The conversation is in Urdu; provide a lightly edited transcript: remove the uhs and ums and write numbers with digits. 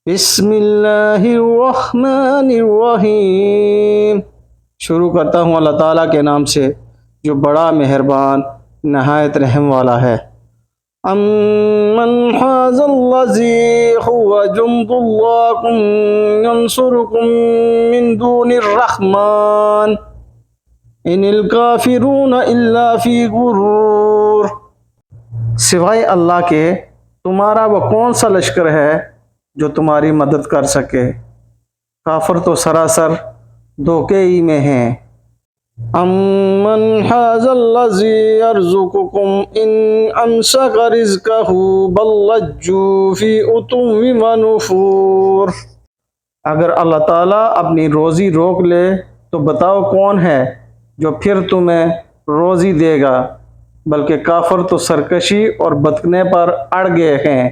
بسم اللہ الرحمن الرحیم۔ شروع کرتا ہوں اللہ تعالیٰ کے نام سے جو بڑا مہربان نہایت رحم والا ہے۔ امن حاذ الذی هو جند اللہ ینصرکم من دون الرحمن ان الکافرون الا فی غرور۔ سوائے اللہ کے تمہارا وہ کون سا لشکر ہے جو تمہاری مدد کر سکے، کافر تو سراسر دھوکے ہی میں ہیں۔ امن حاذ الذی یرزقکم ان امسک رزقہ بل لجوا فی عتو و نفور۔ اگر اللہ تعالیٰ اپنی روزی روک لے تو بتاؤ کون ہے جو پھر تمہیں روزی دے گا، بلکہ کافر تو سرکشی اور بتکنے پر اڑ گئے ہیں۔